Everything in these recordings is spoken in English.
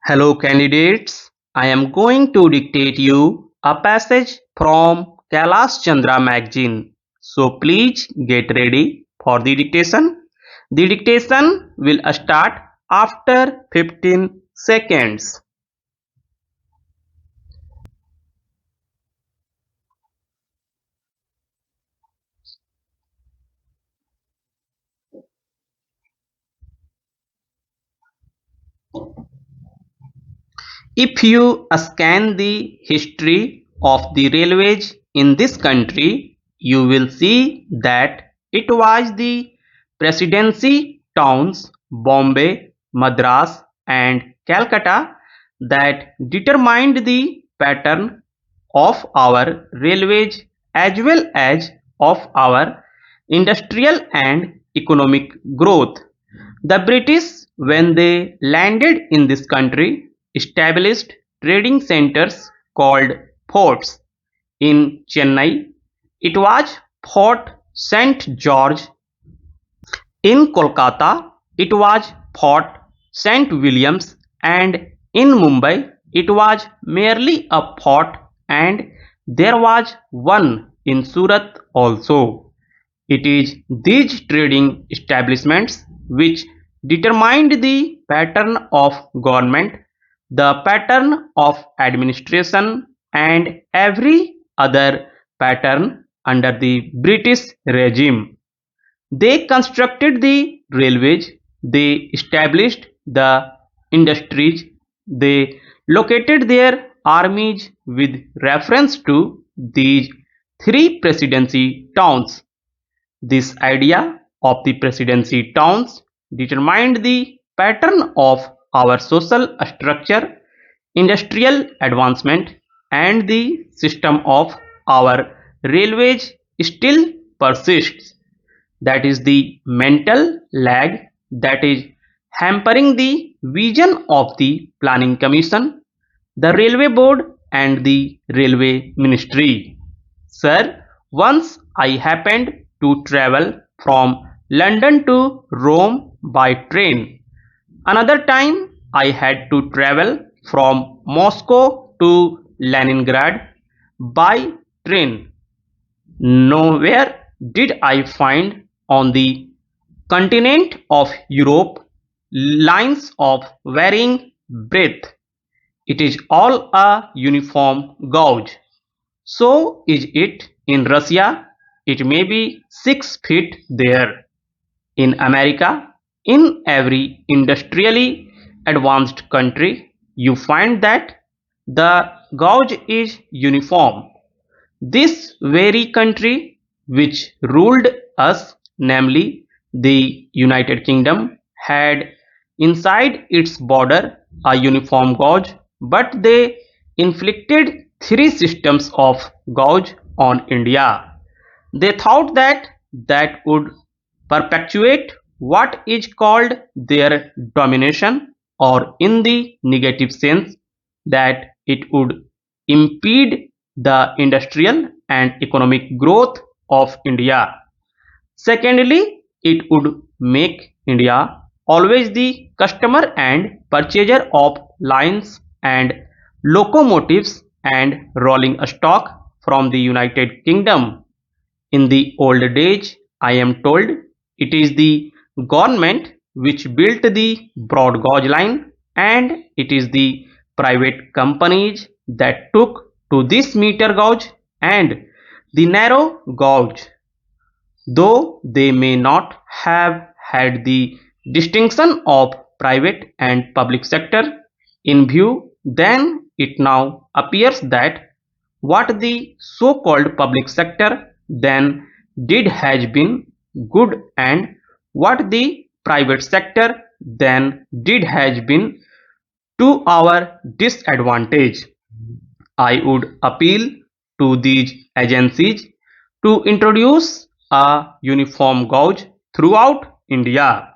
Hello candidates, I am going to dictate you a passage from Kailash Chandra magazine. So please get ready for the dictation. The dictation will start after 15 seconds. If you scan the history of the railways in this country, you will see that it was the presidency towns Bombay, Madras and Calcutta that determined the pattern of our railways as well as of our industrial and economic growth. The British, when they landed in this country, established trading centers called forts. In Chennai, it was Fort St. George. In Kolkata, it was Fort St. Williams, and in Mumbai, it was merely a fort, and there was one in Surat also. It is these trading establishments which determined the pattern of government, the pattern of administration, and every other pattern under the British regime. They constructed the railways, they established the industries, they located their armies with reference to these three presidency towns. This idea of the presidency towns determined the pattern of our social structure, industrial advancement, and the system of our railways still persists. That is the mental lag that is hampering the vision of the Planning Commission, the Railway Board, and the Railway Ministry. Sir, once I happened to travel from London to Rome by train. Another time I had to travel from Moscow to Leningrad by train. Nowhere did I find on the continent of Europe lines of varying breadth. It is all a uniform gauge. So is it in Russia. It may be 6 feet there. In America, in every industrially advanced country, you find that the gauge is uniform. This very country which ruled us, namely the United Kingdom, had inside its border a uniform gauge, but they inflicted three systems of gauge on India. They thought that that would perpetuate what is called their domination, or in the negative sense, that it would impede the industrial and economic growth of India. Secondly, it would make India always the customer and purchaser of lines and locomotives and rolling stock from the United Kingdom. In the old days, I am told, it is the government which built the broad gauge line, and it is the private companies that took to this meter gauge and the narrow gauge. Though they may not have had the distinction of private and public sector in view, then it now appears that what the so-called public sector then did has been good, and what the private sector then did has been to our disadvantage. I would appeal to these agencies to introduce a uniform gauge throughout India.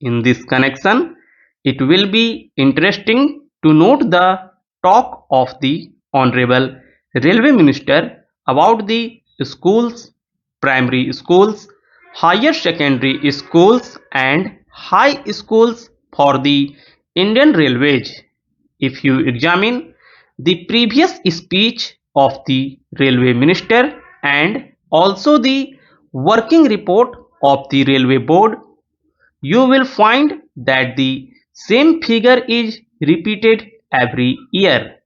In this connection, it will be interesting to note the talk of the Honorable Railway Minister about the schools, primary schools, higher secondary schools, and high schools for the Indian Railways. if you examine the previous speech of the railway minister and also the working report of the railway board, you will find that the same figure is repeated every year.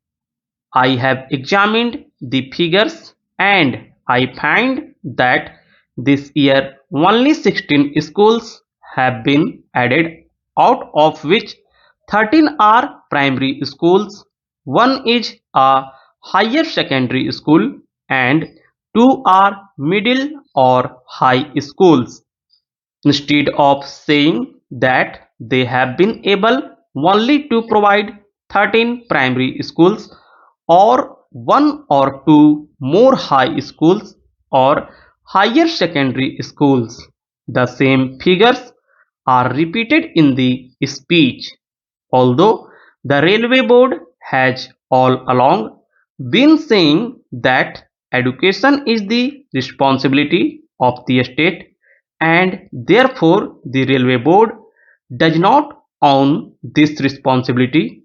I have examined the figures and I find that this year only 16 schools have been added, out of which 13 are primary schools, one is a higher secondary school, and 2 are middle or high schools. Instead of saying that they have been able only to provide 13 primary schools or one or two more high schools or higher secondary schools, the same figures are repeated in the speech. Although the railway board has all along been saying that education is the responsibility of the state and therefore the railway board does not own this responsibility,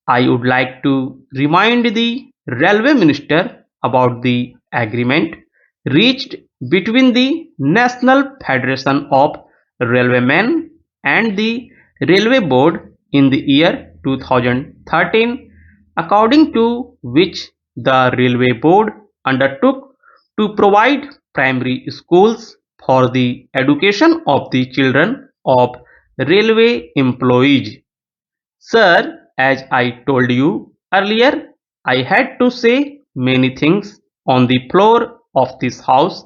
I would like to remind the railway minister about the agreement reached between the National Federation of Railwaymen and the Railway Board in the year 2013, according to which the Railway Board undertook to provide primary schools for the education of the children of railway employees. Sir, as I told you earlier, I had to say many things on the floor of this house,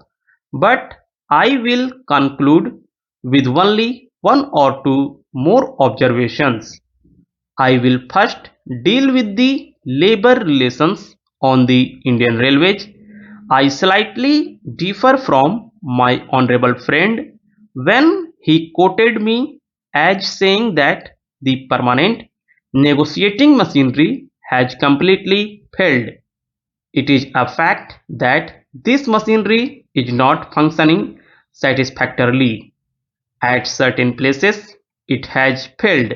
but I will conclude with only one or two more observations. I will first deal with the labor relations on the Indian Railways. I slightly differ from my honorable friend when he quoted me as saying that the permanent negotiating machinery has completely failed. It is a fact that this machinery is not functioning satisfactorily. At certain places, it has failed.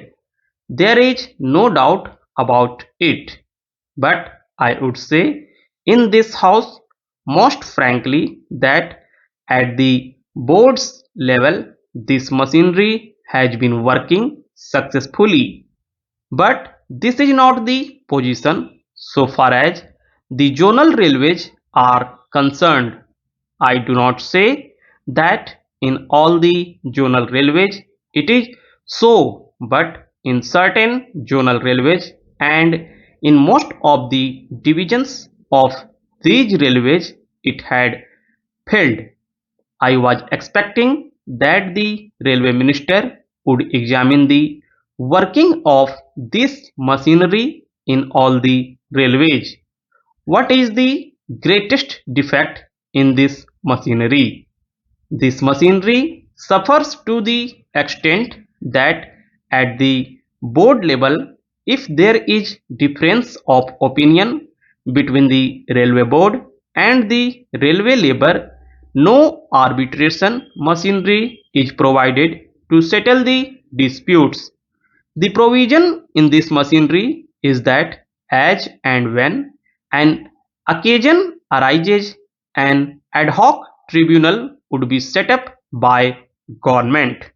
There is no doubt about it. But I would say in this house, most frankly, that at the board's level, this machinery has been working successfully. But this is not the position so far as the zonal railways are concerned. I do not say that in all the zonal railways it is so, but in certain zonal railways and in most of the divisions of these railways it had failed. I was expecting that the railway minister would examine the working of this machinery in all the railways. What is the greatest defect in this machinery? This machinery suffers to the extent that at the board level, if there is difference of opinion between the railway board and the railway labor, no arbitration machinery is provided to settle the disputes. The provision in this machinery is that as and when an occasion arises, an ad hoc tribunal would be set up by government.